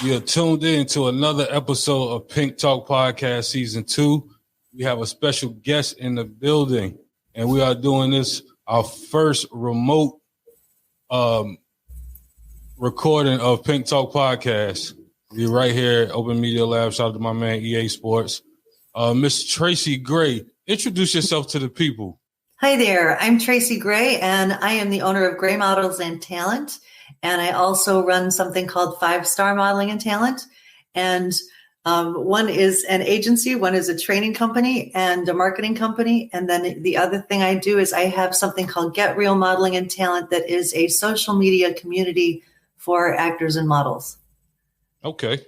You're tuned in to another episode of Pink Talk Podcast Season 2. We have a special guest in the building, and we are doing this, our first remote recording of Pink Talk Podcast. We're right here at Open Media Lab. Shout out to my man, EA Sports. Miss Tracy Gray, introduce yourself to the people. Hi there. I'm Tracy Gray, and I am the owner of Gray Models and Talent. And I also run something called 5 Star Modeling and Talent. And one is an agency, one is a training company and a marketing company. And then the other thing I do is I have something called Get Real Modeling and Talent that is a social media community for actors and models. Okay.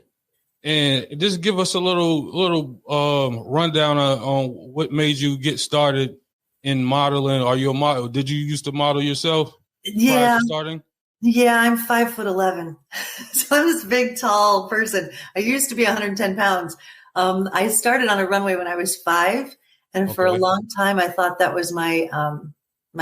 And just give us a little rundown on what made you get started in modeling. Are you a model? Did you used to model yourself prior to starting? Yeah, I'm 5'11". So I'm this big, tall person. I used to be 110 pounds. I started on a runway when I was 5. And for a long time, I thought that was my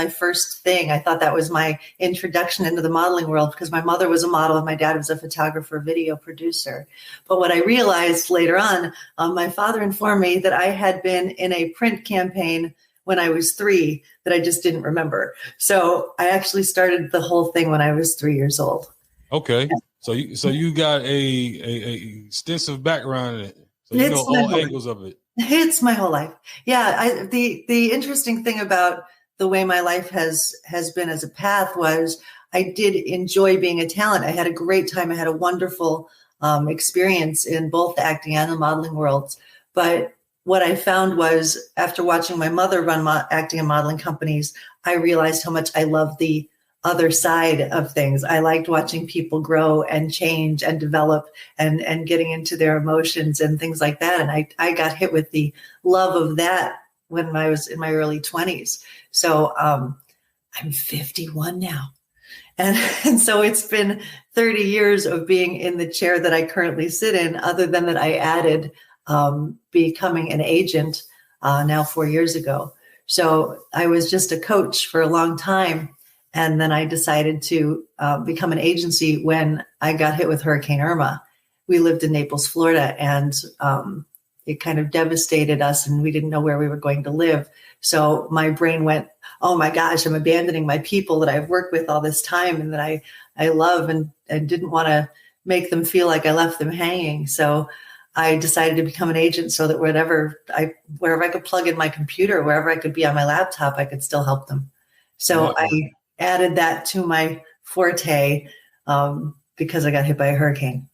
first thing. I thought that was my introduction into the modeling world because my mother was a model and my dad was a photographer, video producer. But what I realized later on, my father informed me that I had been in a print campaign when I was 3 that I just didn't remember. So I actually started the whole thing when I was 3 years old. Okay. So you got a extensive background in it. So you know all angles of it. It's my whole life. Yeah. The interesting thing about the way my life has been as a path was I did enjoy being a talent. I had a great time. I had a wonderful experience in both the acting and the modeling worlds. But what I found was after watching my mother run acting and modeling companies, I realized how much I love the other side of things. I liked watching people grow and change and develop and getting into their emotions and things like that. And I got hit with the love of that when I was in my early 20s. So I'm 51 now. And so it's been 30 years of being in the chair that I currently sit in, other than that I added becoming an agent now 4 years ago. So I was just a coach for a long time. And then I decided to become an agency when I got hit with Hurricane Irma. We lived in Naples, Florida, and it kind of devastated us and we didn't know where we were going to live. So my brain went, oh my gosh, I'm abandoning my people that I've worked with all this time and that I love and didn't want to make them feel like I left them hanging. So I decided to become an agent so that wherever I could plug in my computer, wherever I could be on my laptop, I could still help them. So I added that to my forte because I got hit by a hurricane.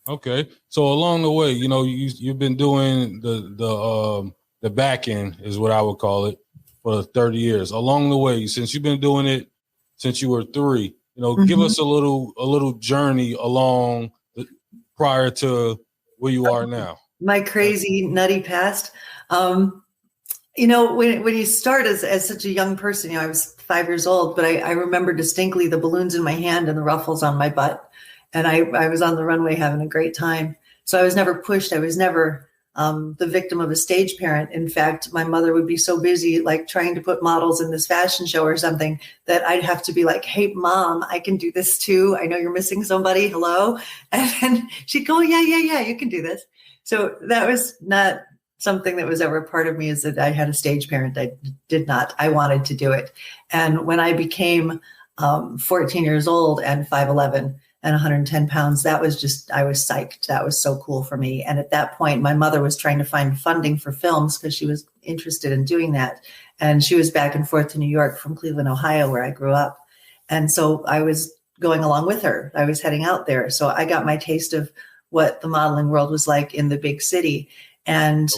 Okay. So along the way, you've been doing the back end is what I would call it for 30 years. Along the way, since you've been doing it since you were 3, give us a little journey along prior to where you are now. My crazy, nutty past. When you start as such a young person, I was 5 years old, but I remember distinctly the balloons in my hand and the ruffles on my butt. And I was on the runway having a great time. So I was never pushed. I was never the victim of a stage parent. In fact, my mother would be so busy, like trying to put models in this fashion show or something, that I'd have to be like, hey, Mom, I can do this too. I know you're missing somebody. Hello. And she'd go, yeah, you can do this. So that was not something that was ever a part of me, is that I had a stage parent. I did not. I wanted to do it. And when I became 14 years old and 5'11", and 110 pounds, I was psyched. That was so cool for me. And at that point, my mother was trying to find funding for films because she was interested in doing that. And she was back and forth to New York from Cleveland, Ohio, where I grew up. And so I was going along with her. I was heading out there. So I got my taste of what the modeling world was like in the big city. And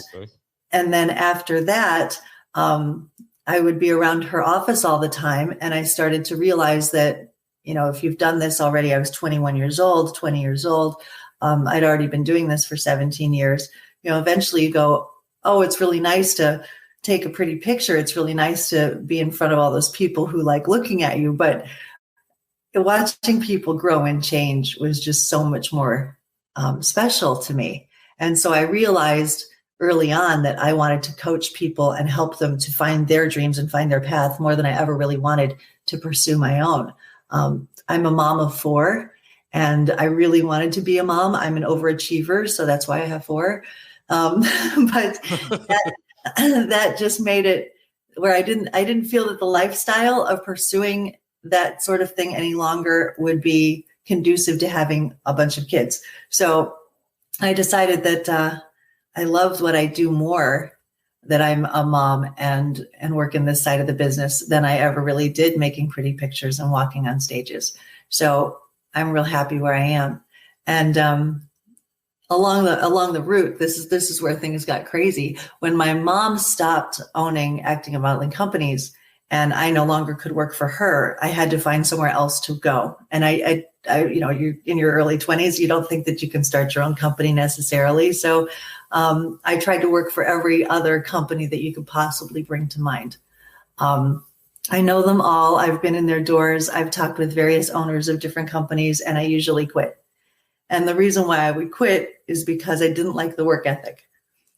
then after that, I would be around her office all the time. And I started to realize that, if you've done this already, I was 20 years old. I'd already been doing this for 17 years. Eventually you go, oh, it's really nice to take a pretty picture. It's really nice to be in front of all those people who like looking at you. But watching people grow and change was just so much more special to me. And so I realized early on that I wanted to coach people and help them to find their dreams and find their path more than I ever really wanted to pursue my own. I'm a mom of 4, and I really wanted to be a mom. I'm an overachiever, so that's why I have 4. But that just made it where I didn't feel that the lifestyle of pursuing that sort of thing any longer would be conducive to having a bunch of kids. So I decided that I loved what I do more, that I'm a mom and work in this side of the business than I ever really did making pretty pictures and walking on stages. So I'm real happy where I am. And along the route, this is where things got crazy. When my mom stopped owning acting and modeling companies, and I no longer could work for her, I had to find somewhere else to go. And I you're in your early 20s, you don't think that you can start your own company necessarily. So I tried to work for every other company that you could possibly bring to mind. I know them all. I've been in their doors. I've talked with various owners of different companies, and I usually quit. And the reason why I would quit is because I didn't like the work ethic.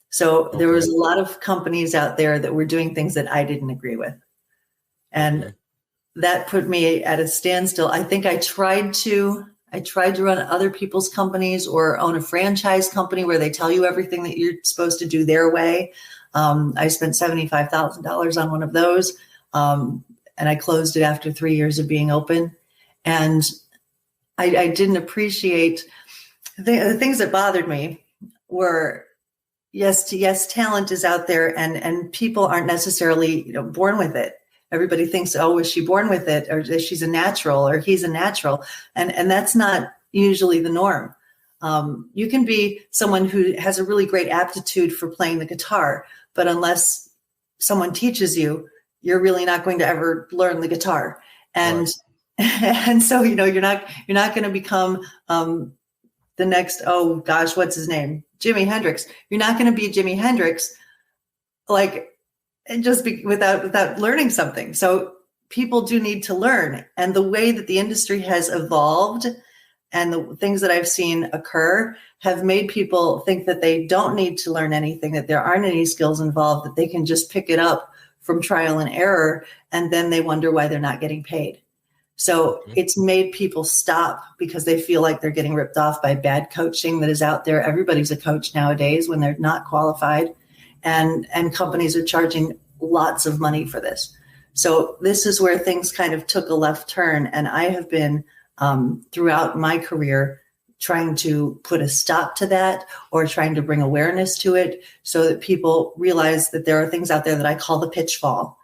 So there was a lot of companies out there that were doing things that I didn't agree with. And that put me at a standstill. I think I tried to run other people's companies or own a franchise company where they tell you everything that you're supposed to do their way. I spent $75,000 on one of those, and I closed it after 3 years of being open. And I didn't appreciate the things that bothered me were, yes, talent is out there, and people aren't necessarily born with it. Everybody thinks, oh, is she born with it, or is she's a natural, or he's a natural, and that's not usually the norm. You can be someone who has a really great aptitude for playing the guitar, but unless someone teaches you, you're really not going to ever learn the guitar. And and so you're not going to become the next, oh gosh, what's his name, Jimi Hendrix. You're not going to be Jimi Hendrix, and just without learning something. So people do need to learn. And the way that the industry has evolved and the things that I've seen occur have made people think that they don't need to learn anything, that there aren't any skills involved, that they can just pick it up from trial and error. And then they wonder why they're not getting paid. So it's made people stop because they feel like they're getting ripped off by bad coaching that is out there. Everybody's a coach nowadays when they're not qualified. And companies are charging lots of money for this. So this is where things kind of took a left turn. And I have been throughout my career trying to put a stop to that, or trying to bring awareness to it so that people realize that there are things out there that I call the pitchfall.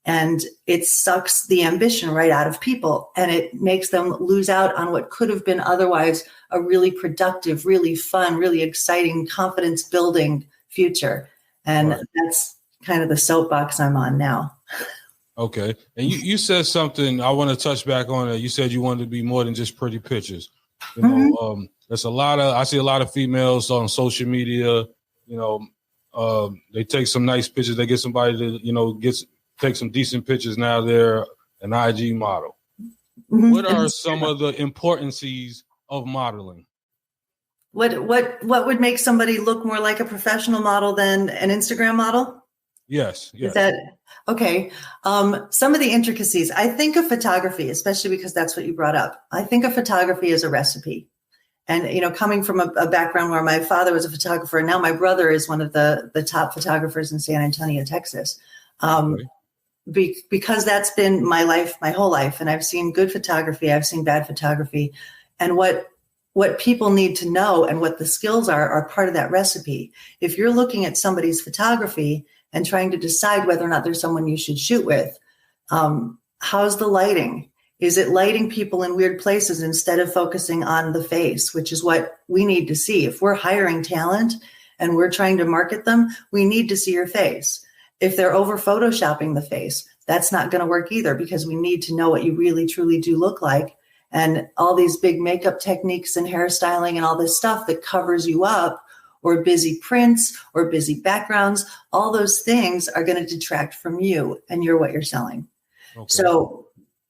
And it sucks the ambition right out of people, and it makes them lose out on what could have been otherwise a really productive, really fun, really exciting, confidence building future. And that's kind of the soapbox I'm on now. Okay. And you said something, I want to touch back on it. You said you wanted to be more than just pretty pictures. There's I see a lot of females on social media, they take some nice pictures. They get somebody to, take some decent pictures. Now they're an IG model. What are some of the importances of modeling? What would make somebody look more like a professional model than an Instagram model? Yes. Is that okay? Some of the intricacies. I think of photography, especially because that's what you brought up. I think of photography as a recipe. And, coming from a background where my father was a photographer, and now my brother is one of the top photographers in San Antonio, Texas. Because that's been my life, my whole life. And I've seen good photography. I've seen bad photography. And what people need to know and what the skills are part of that recipe. If you're looking at somebody's photography and trying to decide whether or not there's someone you should shoot with, how's the lighting? Is it lighting people in weird places instead of focusing on the face, which is what we need to see? If we're hiring talent and we're trying to market them, we need to see your face. If they're over photoshopping the face, that's not going to work either, because we need to know what you really truly do look like. And all these big makeup techniques and hairstyling and all this stuff that covers you up, or busy prints or busy backgrounds, all those things are going to detract from you and what you're selling. Okay. So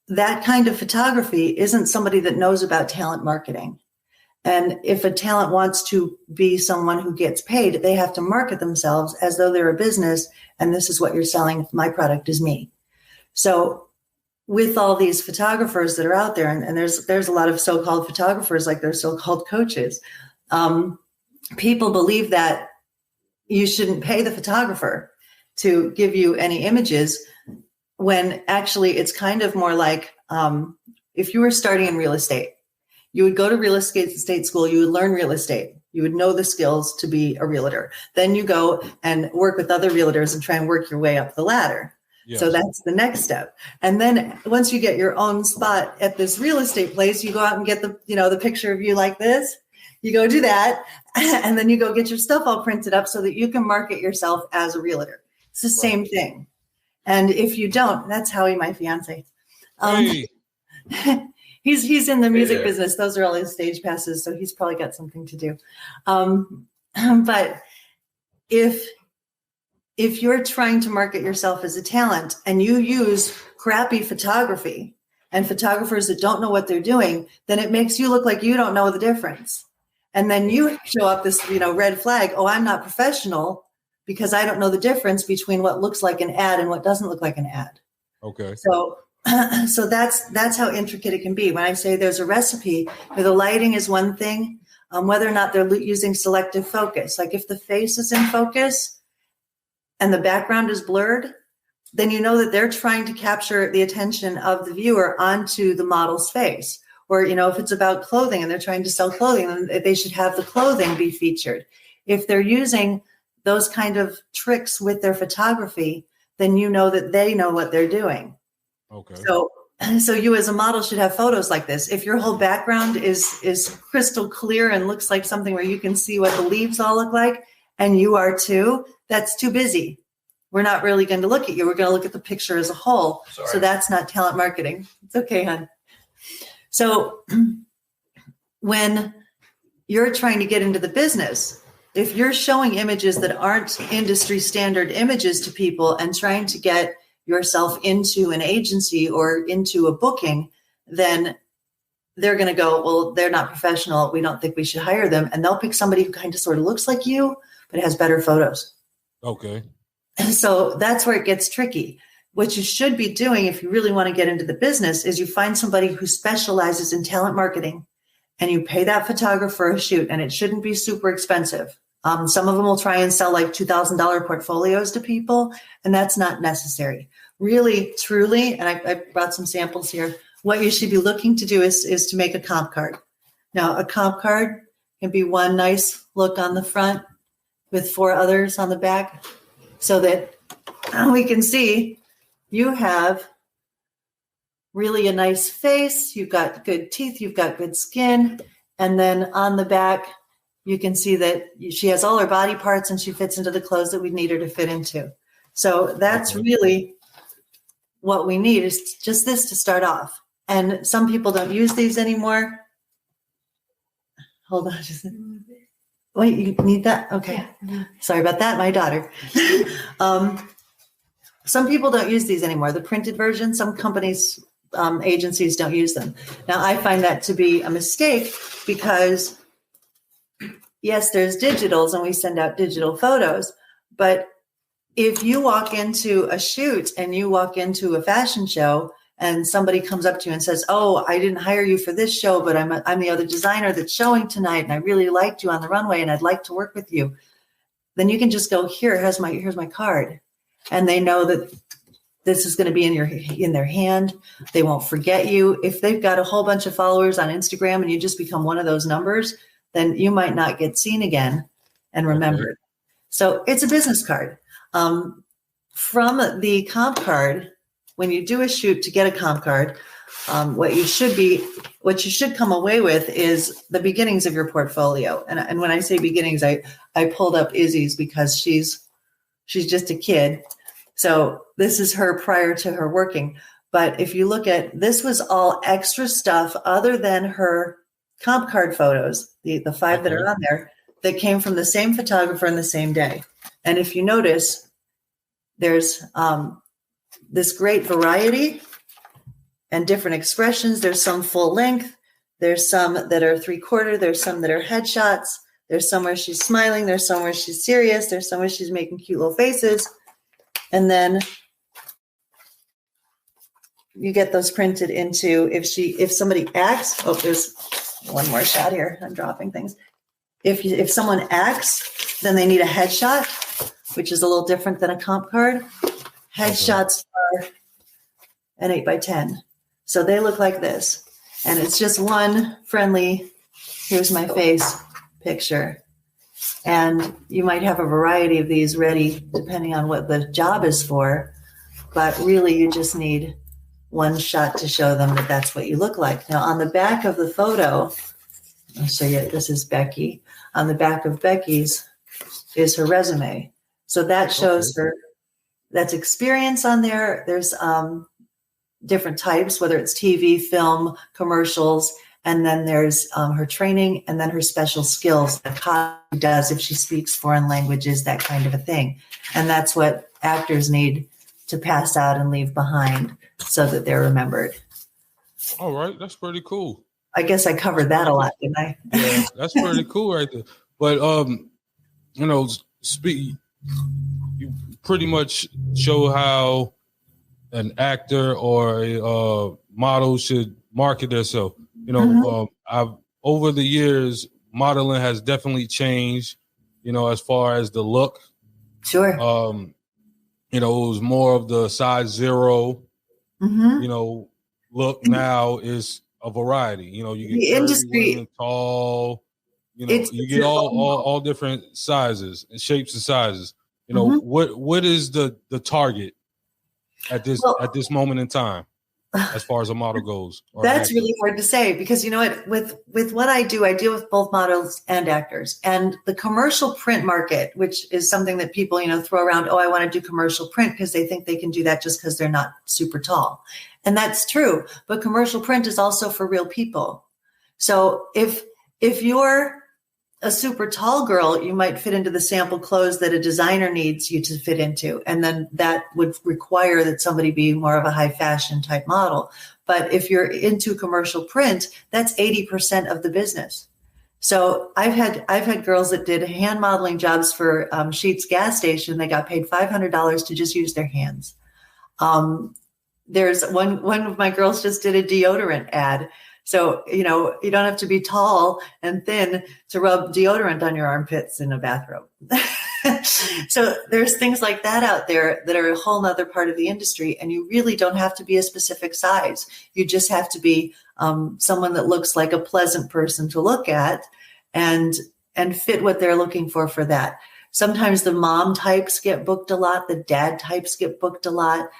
that kind of photography isn't somebody that knows about talent marketing. And if a talent wants to be someone who gets paid, they have to market themselves as though they're a business. And this is what you're selling. My product is me. So with all these photographers that are out there, and there's a lot of so-called photographers, like they're so-called coaches. People believe that you shouldn't pay the photographer to give you any images, when actually it's kind of more like if you were starting in real estate. You would go to real estate school, you would learn real estate. You would know the skills to be a realtor. Then you go and work with other realtors and try and work your way up the ladder. Yes. So that's the next step. And then once you get your own spot at this real estate place, you go out and get the picture of you like this. You go do that. And then you go get your stuff all printed up so that you can market yourself as a realtor. It's the same thing. And if you don't, that's Howie, my fiance. Hey. He's in the music business. Those are all his stage passes. So he's probably got something to do. But if you're trying to market yourself as a talent and you use crappy photography and photographers that don't know what they're doing, then it makes you look like you don't know the difference. And then you show up this, red flag. Oh, I'm not professional because I don't know the difference between what looks like an ad and what doesn't look like an ad. Okay. So that's how intricate it can be. When I say there's a recipe, the lighting is one thing, whether or not they're using selective focus. Like if the face is in focus and the background is blurred, then you know that they're trying to capture the attention of the viewer onto the model's face. Or, if it's about clothing and they're trying to sell clothing, then they should have the clothing be featured. If they're using those kind of tricks with their photography, then you know that they know what they're doing. Okay. So you as a model should have photos like this. If your whole background is crystal clear and looks like something where you can see what the leaves all look like, and you are too, that's too busy. We're not really going to look at you. We're going to look at the picture as a whole. Sorry. So that's not talent marketing. It's okay, hon. So when you're trying to get into the business, if you're showing images that aren't industry standard images to people and trying to get yourself into an agency or into a booking, then they're going to go, well, they're not professional. We don't think we should hire them. And they'll pick somebody who kind of sort of looks like you, but has better photos. Okay. So that's where it gets tricky. What you should be doing if you really want to get into the business is you find somebody who specializes in talent marketing and you pay that photographer a shoot, and it shouldn't be super expensive. Some of them will try and sell like $2,000 portfolios to people, and that's not necessary. Really, truly, and I brought some samples here, what you should be looking to do is to make a comp card. Now, a comp card can be one nice look on the front with 4 others on the back so that we can see you have really a nice face, you've got good teeth, you've got good skin, and then on the back, you can see that she has all her body parts and she fits into the clothes that we need her to fit into. So that's really what we need, is just this to start off. And some people don't use these anymore. Hold on just a minute. Wait, you need that? Okay. Yeah. Sorry about that, my daughter. Some people don't use these anymore. The printed version, some companies, agencies don't use them. Now, I find that to be a mistake because yes, there's digitals and we send out digital photos, but if you walk into a shoot and you walk into a fashion show and somebody comes up to you and says, oh, I didn't hire you for this show, but I'm the other designer that's showing tonight and I really liked you on the runway and I'd like to work with you, then you can just go, here's my card. And they know that this is going to be in their hand. They won't forget you. If they've got a whole bunch of followers on Instagram and you just become one of those numbers, then you might not get seen again and remembered. Okay. So it's a business card. From the comp card, when you do a shoot to get a comp card, what you should come away with is the beginnings of your portfolio. And when I say beginnings, I pulled up Izzy's because she's just a kid. So this is her prior to her working. But if you look at, this was all extra stuff other than her comp card photos, the 5 that are on there, that came from the same photographer in the same day. And if you notice, there's this great variety and different expressions. There's some full length. There's some that are 3/4. There's some that are headshots. There's somewhere she's smiling. There's somewhere she's serious. There's somewhere she's making cute little faces. And then you get those printed into, if somebody acts, there's one more shot here. I'm dropping things. If someone acts, then they need a headshot, which is a little different than a comp card. Headshots are an 8x10. So they look like this. And it's just one friendly, here's my face picture. And you might have a variety of these ready depending on what the job is for. But really, you just need one shot to show them that that's what you look like. Now, on the back of the photo, I'll show you, this is Becky. On the back of Becky's is her resume. So that shows her, that's experience on there. There's different types, whether it's TV, film, commercials, and then there's her training, and then her special skills that she does if she speaks foreign languages, that kind of a thing. And that's what actors need to pass out and leave behind so that they're remembered. All right, that's pretty cool. I guess I covered that a lot, didn't I? Yeah, that's pretty cool right there. But you pretty much show how an actor or a model should market themselves. I've over the years, modeling has definitely changed. As far as the look. Sure. It was more of the size 0. Look now is a variety. You get the industry tall. You get all different sizes and shapes and sizes. What is the target at this moment in time as far as a model goes? That's really hard to say because you know what, with what I deal with both models and actors, and the commercial print market, which is something that people, throw around. Oh, I want to do commercial print because they think they can do that just because they're not super tall. And that's true. But commercial print is also for real people. So if you're a super tall girl, you might fit into the sample clothes that a designer needs you to fit into. And then that would require that somebody be more of a high fashion type model. But if you're into commercial print, that's 80% of the business. So I've had girls that did hand modeling jobs for Sheetz gas station. They got paid $500 to just use their hands. There's one of my girls just did a deodorant ad. So, you don't have to be tall and thin to rub deodorant on your armpits in a bathrobe. So there's things like that out there that are a whole nother part of the industry. And you really don't have to be a specific size. You just have to be someone that looks like a pleasant person to look at and fit what they're looking for that. Sometimes the mom types get booked a lot. The dad types get booked a lot.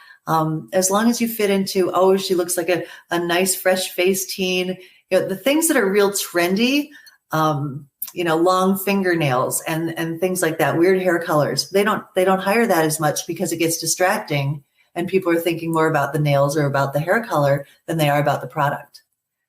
As long as you fit into, she looks like a nice, fresh-faced teen. The things that are real trendy, long fingernails and things like that, weird hair colors. They don't hire that as much because it gets distracting, and people are thinking more about the nails or about the hair color than they are about the product.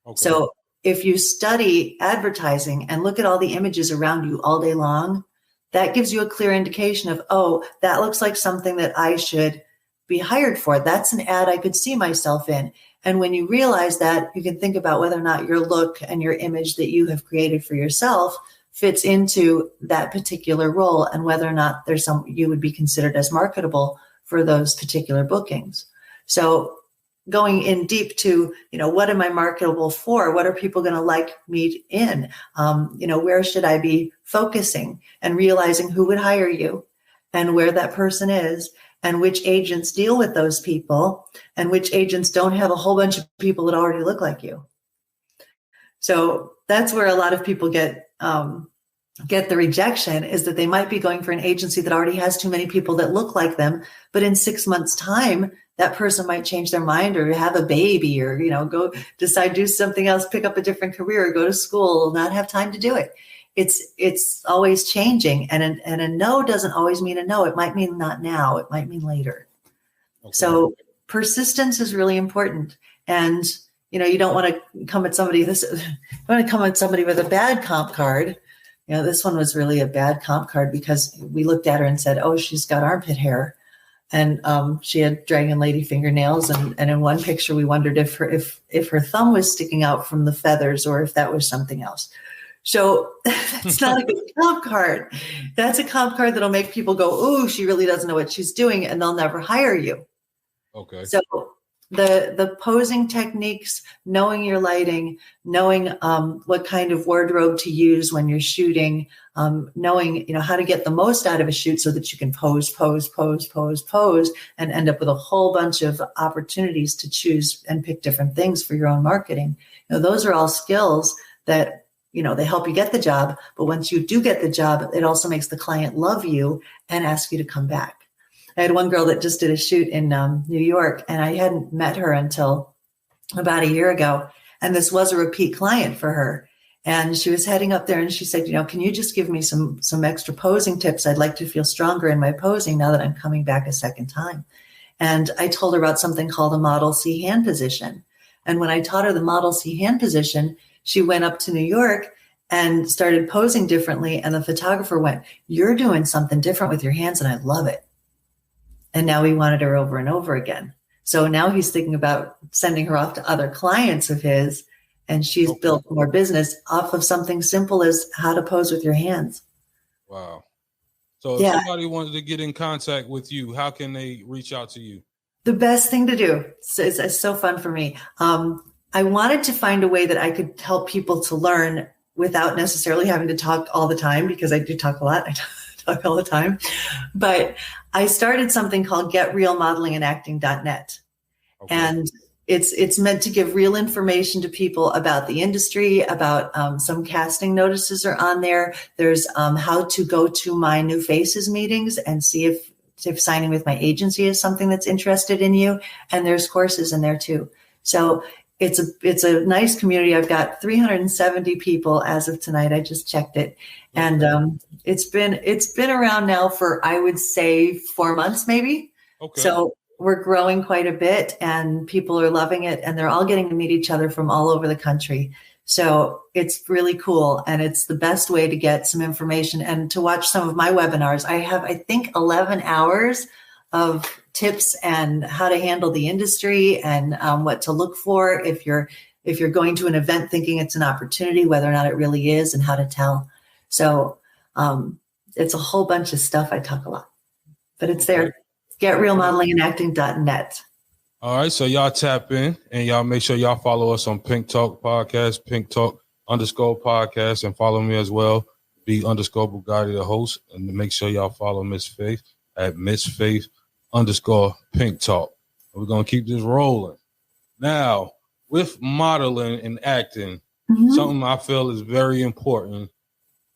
Okay. So if you study advertising and look at all the images around you all day long, that gives you a clear indication of, that looks like something that I should be hired for. That's an ad I could see myself in. And when you realize that, you can think about whether or not your look and your image that you have created for yourself fits into that particular role, and whether or not you would be considered as marketable for those particular bookings. So going in deep to, what am I marketable for? What are people going to like me in? Where should I be focusing, and realizing who would hire you and where that person is, and which agents deal with those people, and which agents don't have a whole bunch of people that already look like you. So that's where a lot of people get the rejection, is that they might be going for an agency that already has too many people that look like them. But in 6 months' time, that person might change their mind, or have a baby, or, go decide to do something else, pick up a different career, or go to school, not have time to do it. It's always changing, and a no doesn't always mean a no. It might mean not now. It might mean later. Okay. So persistence is really important, and you don't want to come at somebody. You want to come at somebody with a bad comp card. This one was really a bad comp card because we looked at her and said, "Oh, she's got armpit hair," And she had dragon lady fingernails. And in one picture, we wondered if her thumb was sticking out from the feathers or if that was something else. So that's not a good comp card. That's a comp card that'll make people go, "Ooh, she really doesn't know what she's doing," and they'll never hire you. Okay. So the posing techniques, knowing your lighting, knowing what kind of wardrobe to use when you're shooting, knowing how to get the most out of a shoot so that you can pose, and end up with a whole bunch of opportunities to choose and pick different things for your own marketing. Those are all skills that they help you get the job. But once you do get the job, it also makes the client love you and ask you to come back. I had one girl that just did a shoot in New York, and I hadn't met her until about a year ago. And this was a repeat client for her. And she was heading up there and she said, "Can you just give me some extra posing tips? I'd like to feel stronger in my posing now that I'm coming back a second time." And I told her about something called a Model C hand position. And when I taught her the Model C hand position, she went up to New York and started posing differently. And the photographer went, "You're doing something different with your hands, and I love it." And now he wanted her over and over again. So now he's thinking about sending her off to other clients of his, and she's built more business off of something simple as how to pose with your hands. Wow. So if somebody wanted to get in contact with you, how can they reach out to you? The best thing to do, it's so fun for me. I wanted to find a way that I could help people to learn without necessarily having to talk all the time, because I do talk a lot. I talk all the time. But I started something called GetRealModelingandActing.net. Okay. And it's meant to give real information to people about the industry, about some casting notices are on there. There's how to go to my New Faces meetings and see if signing with my agency is something that's interested in you. And there's courses in there too. So it's a nice community. I've got 370 people as of tonight. I just checked it. And it's been around now for, I would say, 4 months maybe. Okay. So we're growing quite a bit and people are loving it, and they're all getting to meet each other from all over the country. So it's really cool. And it's the best way to get some information and to watch some of my webinars. I have, I think, 11 hours of tips and how to handle the industry and what to look for if you're going to an event thinking it's an opportunity, whether or not it really is, and how to tell. So it's a whole bunch of stuff. I talk a lot, but it's there. GetRealModelingandActing.net. All right. So y'all tap in and y'all make sure y'all follow us on Pink Talk Podcast, Pink Talk _podcast, and follow me as well, B_Bugatti, the host. And make sure y'all follow Miss Faith at Miss Faith _Pink Talk. We're going to keep this rolling. Now, with modeling and acting, something I feel is very important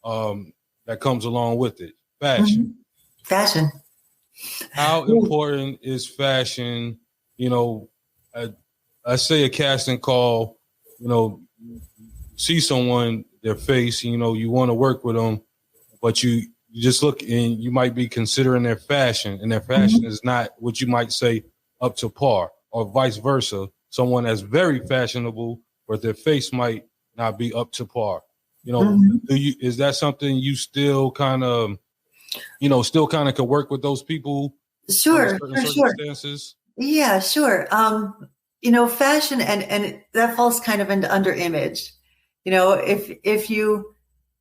that comes along with it. Fashion. Fashion. How important is fashion? I say a casting call, see someone, their face, you want to work with them, but you just look and you might be considering their fashion, and their fashion is not what you might say up to par, or vice versa. Someone that's very fashionable, but their face might not be up to par. Is that something you still kind of, could work with those people? Sure. Circumstances? Yeah, sure. Fashion and that falls kind of into under image.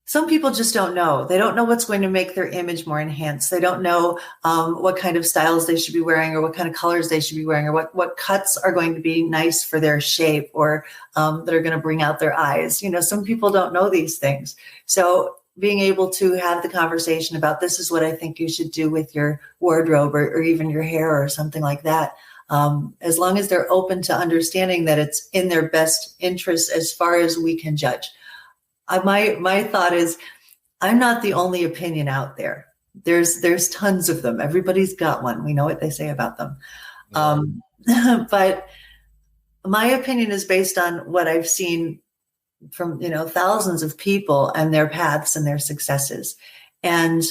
Some people just don't know. They don't know what's going to make their image more enhanced. They don't know what kind of styles they should be wearing, or what kind of colors they should be wearing, or what cuts are going to be nice for their shape, or that are going to bring out their eyes. Some people don't know these things. So being able to have the conversation about, this is what I think you should do with your wardrobe, or even your hair or something like that. As long as they're open to understanding that it's in their best interest as far as we can judge. My thought is, I'm not the only opinion out there. There's tons of them. Everybody's got one. We know what they say about them. But my opinion is based on what I've seen from, thousands of people and their paths and their successes. And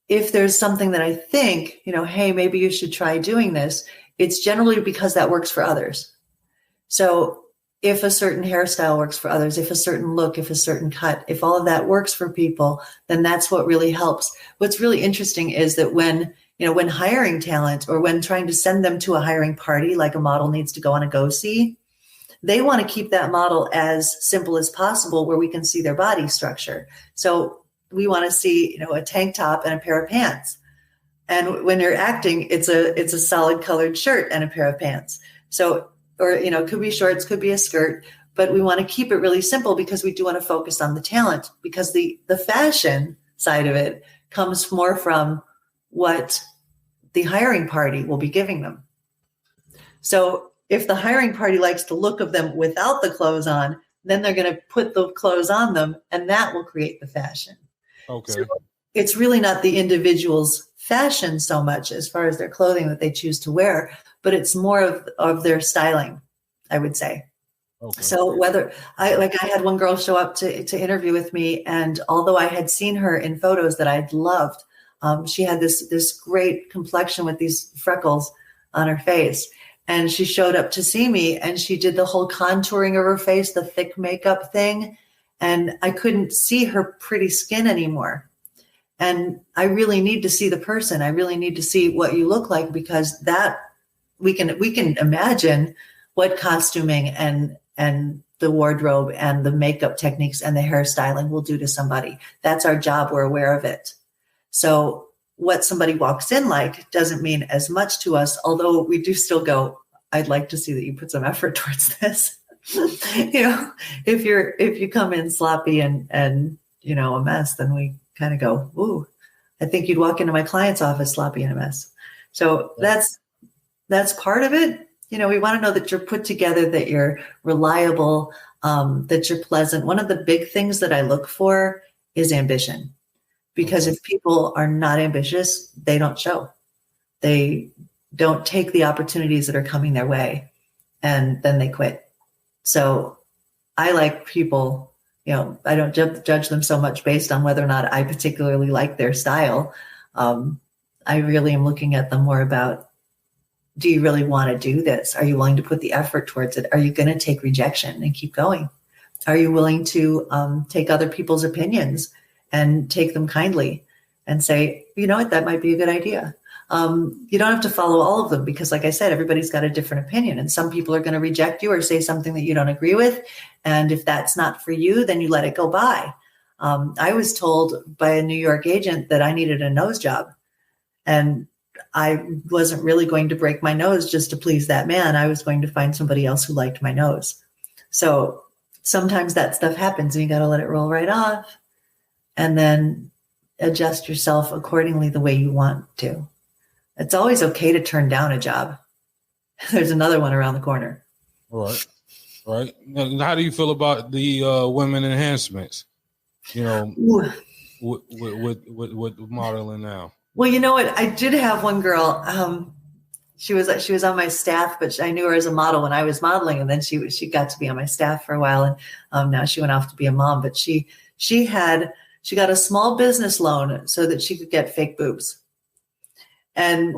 if there's something that I think, hey, maybe you should try doing this, it's generally because that works for others. So if a certain hairstyle works for others, if a certain look, if a certain cut, if all of that works for people, then that's what really helps. What's really interesting is that when, when hiring talent or when trying to send them to a hiring party, like a model needs to go on a go-see, they want to keep that model as simple as possible where we can see their body structure. So we want to see, a tank top and a pair of pants. And when you're acting, it's a solid colored shirt and a pair of pants. So, or, it could be shorts, could be a skirt, but we want to keep it really simple because we do want to focus on the talent, because the fashion side of it comes more from what the hiring party will be giving them. So if the hiring party likes the look of them without the clothes on, then they're going to put the clothes on them, and that will create the fashion. Okay. So it's really not the individual's fashion so much as far as their clothing that they choose to wear, but it's more of their styling, I would say. Okay. So whether I had one girl show up to interview with me, and although I had seen her in photos that I'd loved, she had this great complexion with these freckles on her face. And she showed up to see me, and she did the whole contouring of her face, the thick makeup thing. And I couldn't see her pretty skin anymore. And I really need to see the person. I really need to see what you look like, because that we can imagine what costuming and the wardrobe and the makeup techniques and the hairstyling will do to somebody. That's our job. We're aware of it. So what somebody walks in like doesn't mean as much to us, although we do still go, I'd like to see that you put some effort towards this. If you come in sloppy and a mess, then we kind of go, ooh, I think you'd walk into my client's office sloppy and a mess. So that's part of it. We want to know that you're put together, that you're reliable, that you're pleasant. One of the big things that I look for is ambition, because if people are not ambitious, they don't show. They don't take the opportunities that are coming their way, and then they quit. So I like people, I don't judge them so much based on whether or not I particularly like their style. I really am looking at them more about, do you really want to do this? Are you willing to put the effort towards it? Are you going to take rejection and keep going? Are you willing to take other people's opinions and take them kindly and say, you know what, that might be a good idea. You don't have to follow all of them, because like I said, everybody's got a different opinion, and some people are going to reject you or say something that you don't agree with. And if that's not for you, then you let it go by. I was told by a New York agent that I needed a nose job, and I wasn't really going to break my nose just to please that man. I was going to find somebody else who liked my nose. So sometimes that stuff happens, and you got to let it roll right off, and then adjust yourself accordingly the way you want to. It's always okay to turn down a job. There's another one around the corner. Right. And how do you feel about the women enhancements? With modeling now. Well, you know what? I did have one girl. She was on my staff, but I knew her as a model when I was modeling, and then she got to be on my staff for a while, and now she went off to be a mom. But she got a small business loan so that she could get fake boobs. And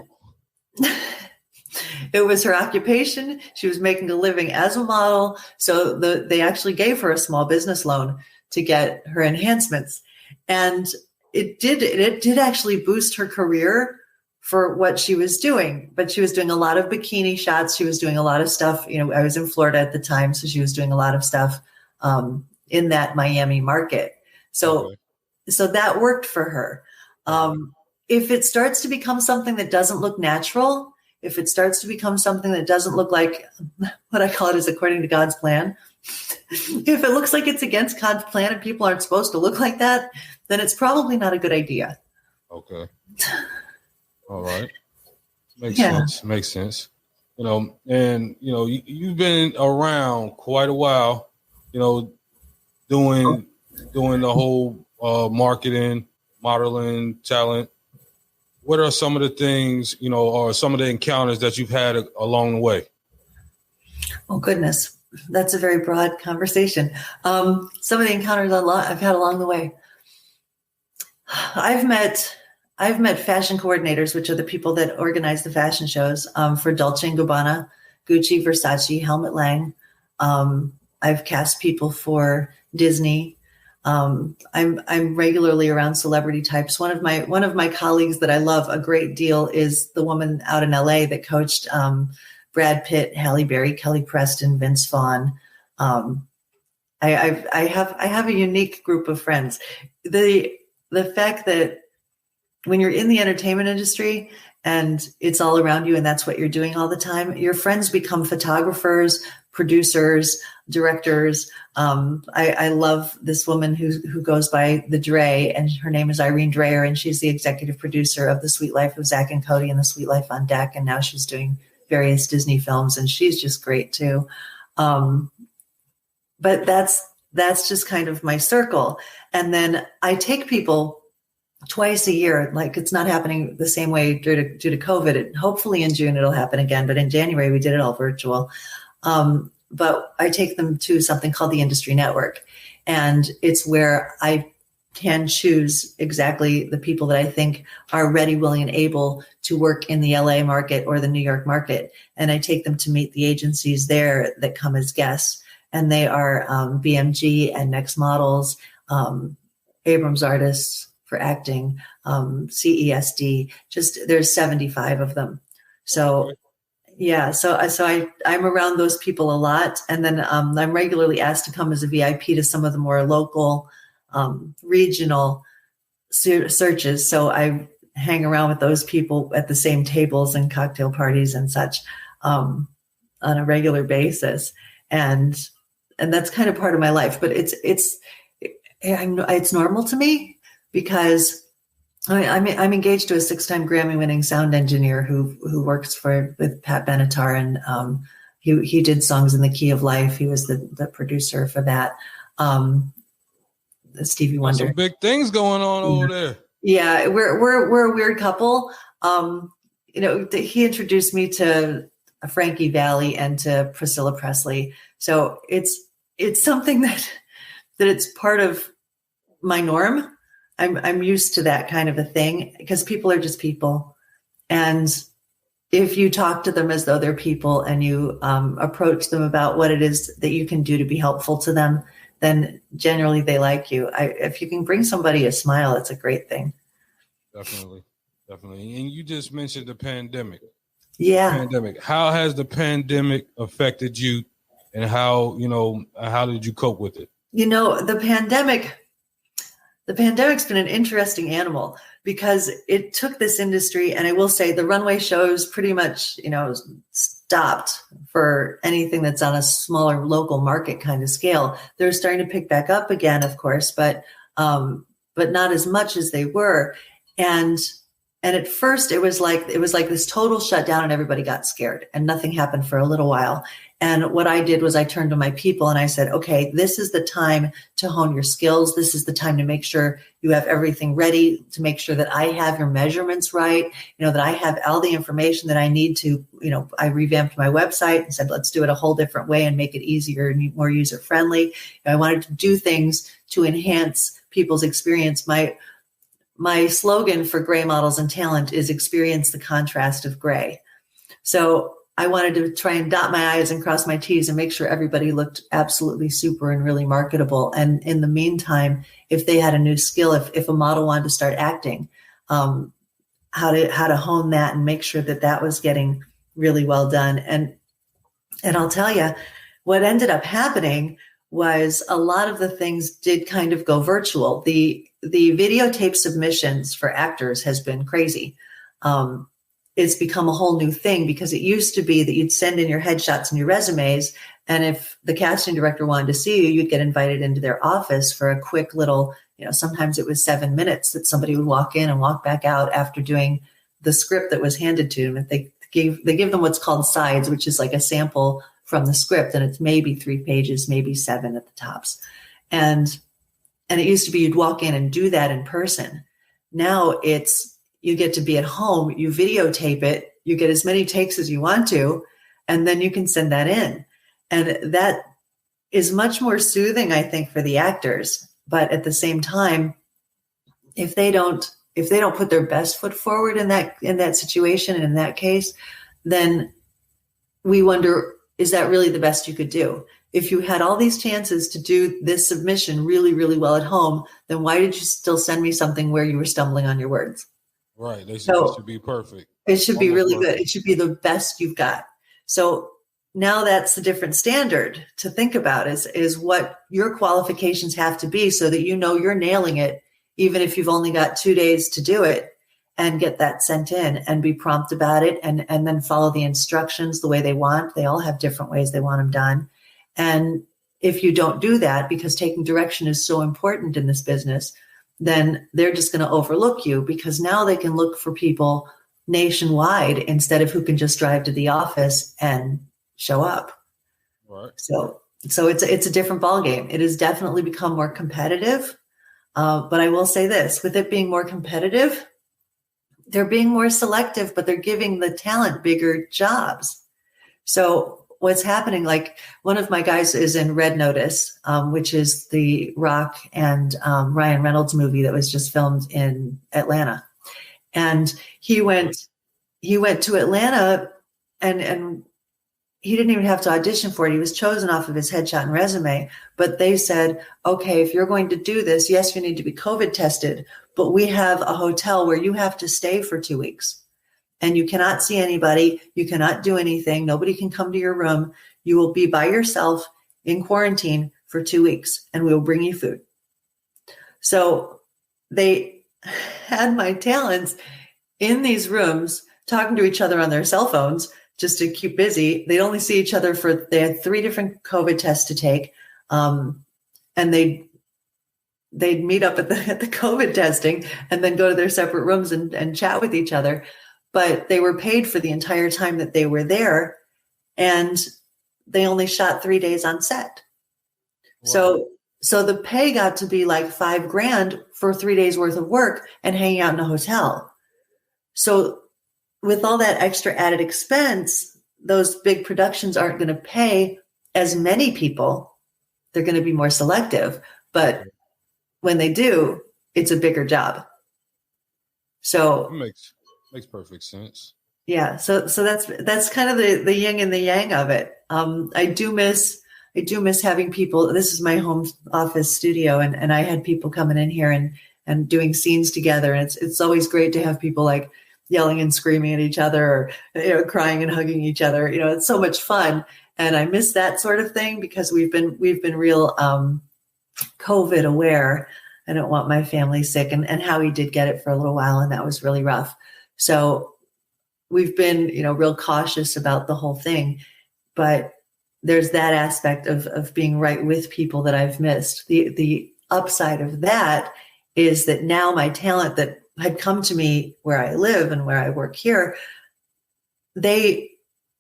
it was her occupation. She was making a living as a model. So they actually gave her a small business loan to get her enhancements. And it did actually boost her career for what she was doing. But she was doing a lot of bikini shots. She was doing a lot of stuff. I was in Florida at the time, so she was doing a lot of stuff in that Miami market. So that worked for her. If it starts to become something that doesn't look natural, if it starts to become something that doesn't look like what I call it is according to God's plan, if it looks like it's against God's plan and people aren't supposed to look like that, then it's probably not a good idea. Okay. All right. Makes sense. And you've been around quite a while, doing the whole marketing, modeling, talent. What are some of the things, or some of the encounters that you've had along the way? Oh, goodness. That's a very broad conversation. Some of the encounters I've had along the way. I've met fashion coordinators, which are the people that organize the fashion shows for Dolce & Gabbana, Gucci, Versace, Helmut Lang. I've cast people for Disney. I'm regularly around celebrity types. One of my colleagues that I love a great deal is the woman out in LA that coached Brad Pitt, Halle Berry, Kelly Preston, Vince Vaughn. I have a unique group of friends. The fact that when you're in the entertainment industry and it's all around you and that's what you're doing all the time, your friends become photographers, producers, directors. I love this woman who goes by the Dre, and her name is Irene Dreyer, and she's the executive producer of The Sweet Life of Zach and Cody and The Sweet Life on Deck, and now she's doing various Disney films, and she's just great too. But that's just kind of my circle. And then I take people twice a year. Like, it's not happening the same way due to COVID. Hopefully in June it'll happen again, but in January we did it all virtual. But I take them to something called the Industry Network, and it's where I can choose exactly the people that I think are ready, willing, and able to work in the LA market or the New York market. And I take them to meet the agencies there that come as guests. And they are BMG and Next Models, Abrams Artists for Acting, CESD. Just there's 75 of them. So yeah, so I'm around those people a lot, and then I'm regularly asked to come as a VIP to some of the more local, regional searches. So I hang around with those people at the same tables and cocktail parties and such on a regular basis, and that's kind of part of my life. But it's normal to me because I'm engaged to a 6-time Grammy-winning sound engineer who works with Pat Benatar, and he did Songs in the Key of Life. He was the producer for that. Stevie Wonder. Some big things going on over there. Yeah, we're a weird couple. He introduced me to Frankie Valli and to Priscilla Presley. So it's something that it's part of my norm. I'm used to that kind of a thing because people are just people. And if you talk to them as though they're people and you approach them about what it is that you can do to be helpful to them, then generally they like you. If you can bring somebody a smile, it's a great thing. Definitely. And you just mentioned the pandemic. Yeah. Pandemic. How has the pandemic affected you, and how did you cope with it? The pandemic's been an interesting animal because it took this industry, and I will say the runway shows pretty much, stopped for anything that's on a smaller local market kind of scale. They're starting to pick back up again, of course, but not as much as they were. And at first it was like this total shutdown, and everybody got scared and nothing happened for a little while. And what I did was I turned to my people and I said, okay, this is the time to hone your skills. This is the time to make sure you have everything ready, to make sure that I have your measurements right, that I have all the information that I need to, I revamped my website and said, let's do it a whole different way and make it easier and more user-friendly. I wanted to do things to enhance people's experience. My slogan for Gray Models and Talent is experience the contrast of gray. So I wanted to try and dot my I's and cross my T's and make sure everybody looked absolutely super and really marketable. And in the meantime, if they had a new skill, if a model wanted to start acting, how to hone that and make sure that was getting really well done. And I'll tell you, what ended up happening was a lot of the things did kind of go virtual. The videotape submissions for actors has been crazy. It's become a whole new thing because it used to be that you'd send in your headshots and your resumes, and if the casting director wanted to see you, you'd get invited into their office for a quick little, sometimes it was 7 minutes that somebody would walk in and walk back out after doing the script that was handed to them. If they give them what's called sides, which is like a sample from the script, and it's maybe 3 pages, maybe 7 at the tops. And it used to be you'd walk in and do that in person. Now you get to be at home, you videotape it, you get as many takes as you want to, and then you can send that in. And that is much more soothing, I think, for the actors. But at the same time, if they don't put their best foot forward in that situation and in that case, then we wonder is that really the best you could do? If you had all these chances to do this submission really, really well at home, then why did you still send me something where you were stumbling on your words? Right. It should be perfect. It should be really perfect. good. It should be the best you've got. So now that's the different standard to think about is what your qualifications have to be so that you know you're nailing it, even if you've only got 2 days to do it, and get that sent in and be prompt about it and then follow the instructions the way they want. They all have different ways they want them done. And if you don't do that, because taking direction is so important in this business, then they're just going to overlook you, because now they can look for people nationwide instead of who can just drive to the office and show up. Right. So it's a different ballgame. It has definitely become more competitive. But I will say this, with it being more competitive, they're being more selective, but they're giving the talent bigger jobs. So what's happening, like one of my guys is in Red Notice, which is the Rock and Ryan Reynolds movie that was just filmed in Atlanta. And he went to Atlanta and he didn't even have to audition for it. He was chosen off of his headshot and resume, but they said, okay, if you're going to do this, yes, you need to be COVID tested, but we have a hotel where you have to stay for 2 weeks and you cannot see anybody. You cannot do anything. Nobody can come to your room. You will be by yourself in quarantine for 2 weeks and we will bring you food. So they had my talents in these rooms talking to each other on their cell phones just to keep busy. They'd only see each other they had 3 different COVID tests to take. And they'd meet up at the COVID testing and then go to their separate rooms and chat with each other. But they were paid for the entire time that they were there. And they only shot 3 days on set. Wow. So the pay got to be like $5,000 for 3 days worth of work and hanging out in a hotel. So with all that extra added expense, those big productions aren't going to pay as many people. They're going to be more selective, but when they do, it's a bigger job. So it makes perfect sense. Yeah. So that's kind of the yin and the yang of it. I do miss having people. This is my home office studio, and I had people coming in here and doing scenes together. And it's always great to have people like yelling and screaming at each other, or crying and hugging each other. It's so much fun, and I miss that sort of thing because we've been real COVID aware. I don't want my family sick, and Howie did get it for a little while, and that was really rough. So we've been real cautious about the whole thing, but there's that aspect of being right with people that I've missed. The upside of that is that now my talent that had come to me where I live and where I work here, they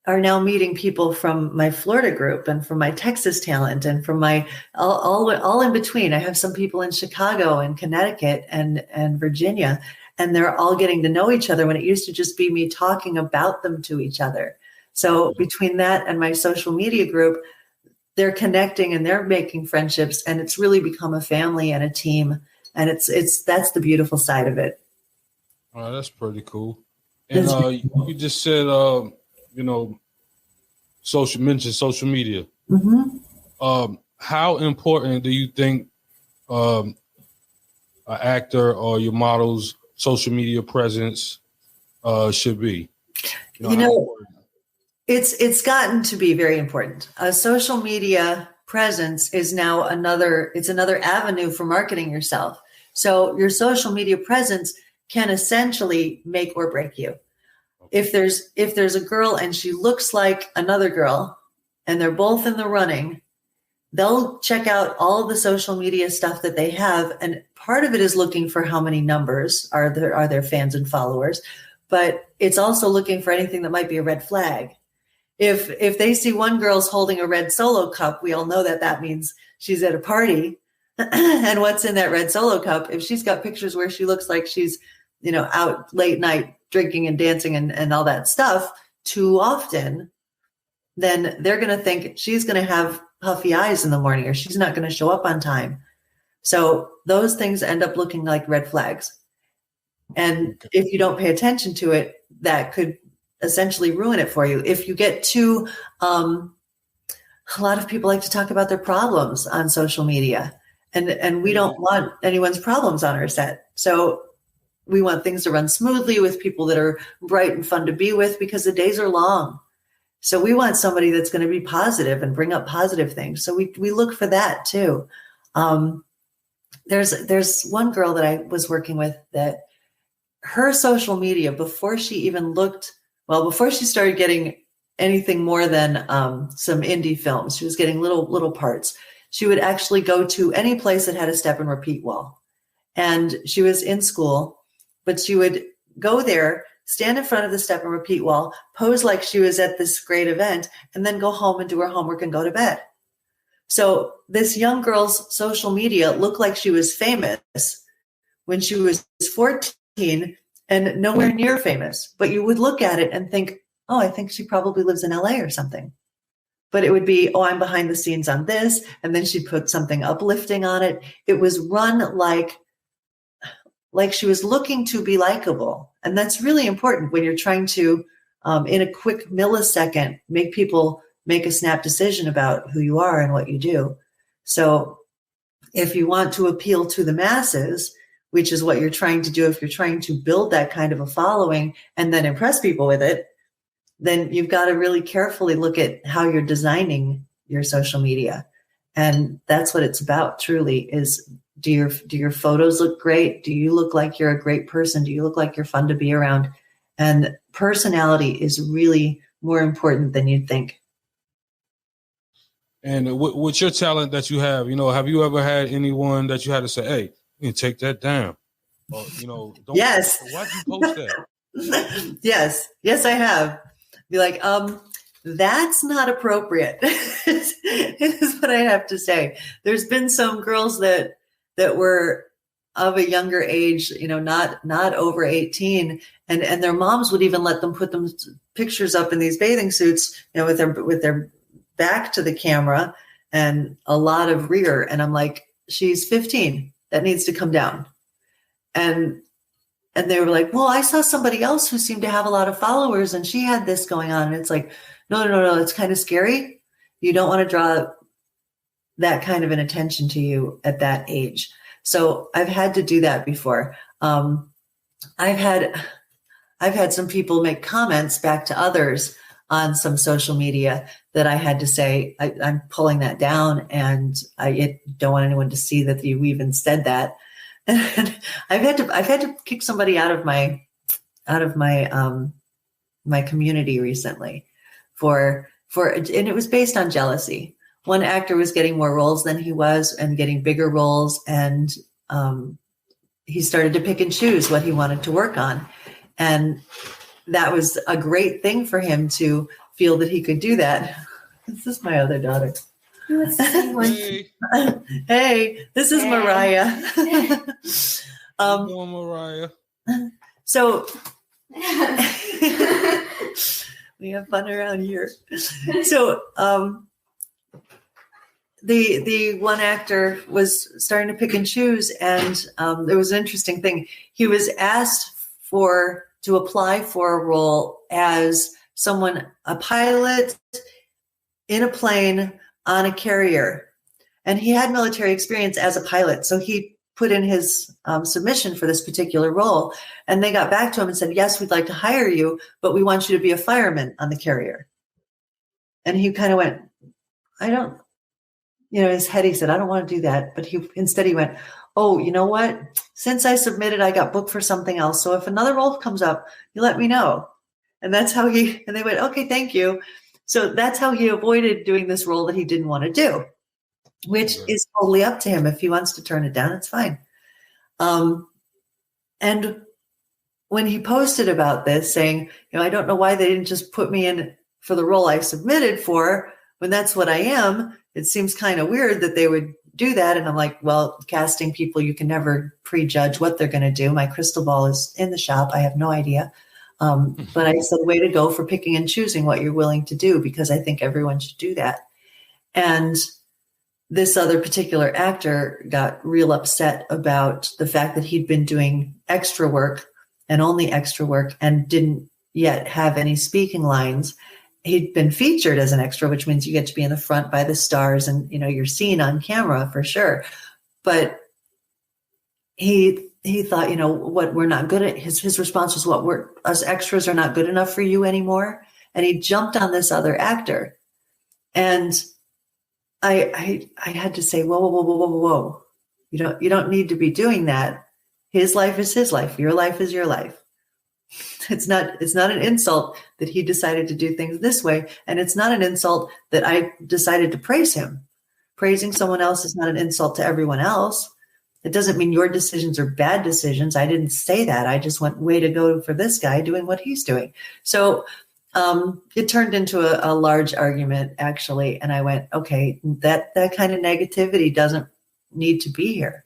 are now meeting people from my Florida group and from my Texas talent and from my all in between. I have some people in Chicago and Connecticut and Virginia, and they're all getting to know each other when it used to just be me talking about them to each other. So between that and my social media group, they're connecting and they're making friendships, and it's really become a family and a team. And that's the beautiful side of it. Oh, that's pretty cool. And you just said, social media. Mm-hmm. How important do you think an actor or your model's social media presence should be? It's gotten to be very important. A social media presence is now another avenue for marketing yourself. So your social media presence can essentially make or break you. If there's a girl and she looks like another girl and they're both in the running, they'll check out all the social media stuff that they have. And part of it is looking for how many numbers are their fans and followers, but it's also looking for anything that might be a red flag. If they see one girl's holding a red Solo cup, we all know that means she's at a party. And what's in that red Solo cup? If she's got pictures where she looks like she's, out late night drinking and dancing and all that stuff too often, then they're going to think she's going to have puffy eyes in the morning, or she's not going to show up on time. So those things end up looking like red flags. And if you don't pay attention to it, that could essentially ruin it for you. If you get too a lot of people like to talk about their problems on social media, and we don't want anyone's problems on our set. So we want things to run smoothly with people that are bright and fun to be with, because the days are long. So we want somebody that's going to be positive and bring up positive things. So we look for that too. There's one girl that I was working with that her social media, before she started getting anything more than some indie films, she was getting little parts. She would actually go to any place that had a step and repeat wall. And she was in school, but she would go there, stand in front of the step and repeat wall, pose like she was at this great event, and then go home and do her homework and go to bed. So this young girl's social media looked like she was famous when she was 14 and nowhere near famous. But you would look at it and think, oh, I think she probably lives in LA or something. But it would be, oh, I'm behind the scenes on this. And then she'd put something uplifting on it. It was run like she was looking to be likable. And that's really important when you're trying to, in a quick millisecond, make people make a snap decision about who you are and what you do. So if you want to appeal to the masses, which is what you're trying to do, if you're trying to build that kind of a following and then impress people with it, then you've got to really carefully look at how you're designing your social media. And that's what it's about, truly, is do your photos look great? Do you look like you're a great person? Do you look like you're fun to be around? And personality is really more important than you'd think. And with your talent that you have, have you ever had anyone that you had to say, hey, you need to take that down? Or, don't. Yes. Why'd you post that? Yes, I have. Be like, that's not appropriate, is what I have to say. There's been some girls that were of a younger age, not over 18, and their moms would even let them put them pictures up in these bathing suits, with their back to the camera and a lot of rear. And I'm like, she's 15. That needs to come down. And they were like, well, I saw somebody else who seemed to have a lot of followers and she had this going on. And it's like, no, it's kind of scary. You don't want to draw that kind of an attention to you at that age. So I've had to do that before. I've had some people make comments back to others on some social media that I had to say, I'm pulling that down, and I don't want anyone to see that you even said that. And I've had to kick somebody out of my my community recently for and it was based on jealousy. One actor was getting more roles than he was and getting bigger roles, and he started to pick and choose what he wanted to work on, and that was a great thing for him to feel that he could do that. This is my other daughter. Hey, this is Mariah. Mariah. So we have fun around here. So the one actor was starting to pick and choose, and there was an interesting thing. He was asked to apply for a role as a pilot in a plane on a carrier. And he had military experience as a pilot. So he put in his submission for this particular role. And they got back to him and said, yes, we'd like to hire you, but we want you to be a fireman on the carrier. And he kind of went, in his head, he said, I don't want to do that. But instead he went, oh, you know what? Since I submitted, I got booked for something else. So if another role comes up, you let me know. And that's how and they went, okay, thank you. So that's how he avoided doing this role that he didn't want to do, which is totally up to him. If he wants to turn it down, it's fine. And when he posted about this saying, I don't know why they didn't just put me in for the role I submitted for when that's what I am. It seems kind of weird that they would do that. And I'm like, well, casting people, you can never prejudge what they're going to do. My crystal ball is in the shop. I have no idea. But I said, way to go for picking and choosing what you're willing to do, because I think everyone should do that. And this other particular actor got real upset about the fact that he'd been doing extra work and only extra work and didn't yet have any speaking lines. he'd been featured as an extra, which means you get to be in the front by the stars and, you're seen on camera for sure. But he thought, what we're not good at, his response was, us extras are not good enough for you anymore. And he jumped on this other actor. And I had to say, whoa. You don't need to be doing that. His life is his life. Your life is your life. It's not an insult that he decided to do things this way. And it's not an insult that I decided to praise him. Praising someone else is not an insult to everyone else. It doesn't mean your decisions are bad decisions. I didn't say that. I just went, way to go for this guy doing what he's doing. So it turned into a large argument, actually. And I went, okay, that kind of negativity doesn't need to be here.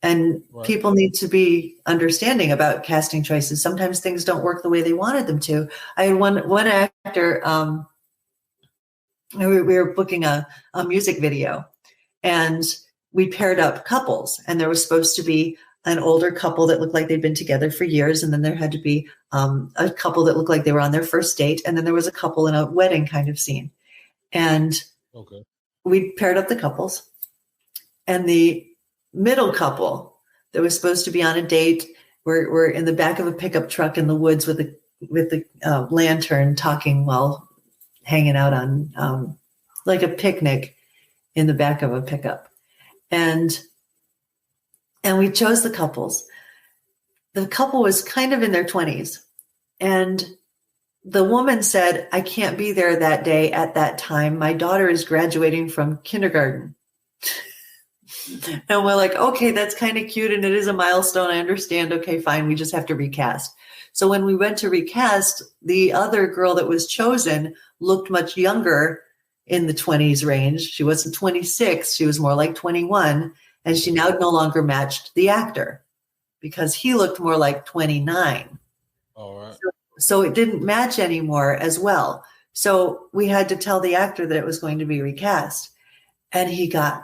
And right. People need to be understanding about casting choices. Sometimes things don't work the way they wanted them to. I had one actor, we were booking a music video, and we paired up couples, and there was supposed to be an older couple that looked like they'd been together for years. And then there had to be a couple that looked like they were on their first date. And then there was a couple in a wedding kind of scene. And we paired up the couples, and the middle couple that was supposed to be on a date were in the back of a pickup truck in the woods with the lantern, talking while hanging out on like a picnic in the back of a pickup. And we chose the couples. The couple was kind of in their 20s. And the woman said, I can't be there that day at that time. My daughter is graduating from kindergarten. And we're like, okay, that's kind of cute. And it is a milestone. I understand. Okay, fine. We just have to recast. So when we went to recast, the other girl that was chosen looked much younger, in the 20s range. She wasn't 26. She was more like 21. And she now no longer matched the actor because he looked more like 29. All right. So it didn't match anymore as well. So we had to tell the actor that it was going to be recast. And he got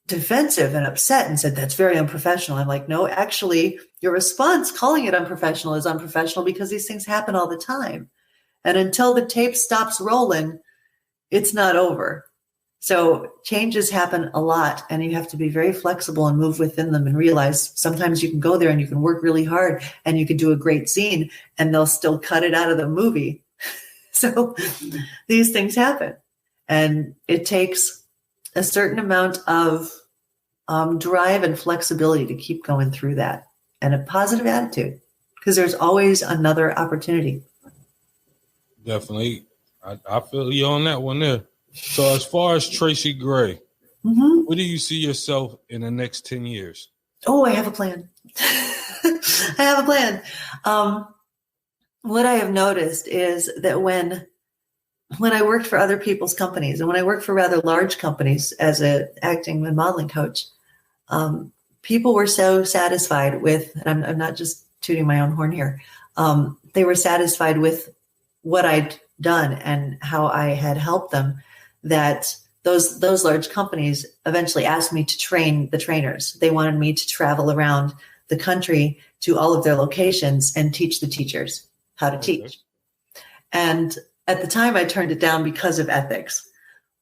defensive and upset and said, that's very unprofessional. I'm like, no, actually, your response calling it unprofessional is unprofessional because these things happen all the time. And until the tape stops rolling, it's not over. So changes happen a lot, and you have to be very flexible and move within them and realize sometimes you can go there and you can work really hard and you can do a great scene and they'll still cut it out of the movie. So these things happen, and it takes a certain amount of drive and flexibility to keep going through that, and a positive attitude, because there's always another opportunity. Definitely. I feel you on that one there. So as far as Tracy Gray, where do you see yourself in the next 10 years? Oh, I have a plan. I have a plan. What I have noticed is that when I worked for other people's companies, and when I worked for rather large companies as an acting and modeling coach, people were so satisfied with, and I'm not just tooting my own horn here, they were satisfied with what I'd done and how I had helped them, that those large companies eventually asked me to train the trainers. They wanted me to travel around the country to all of their locations and teach the teachers how to teach. And at the time I turned it down because of ethics,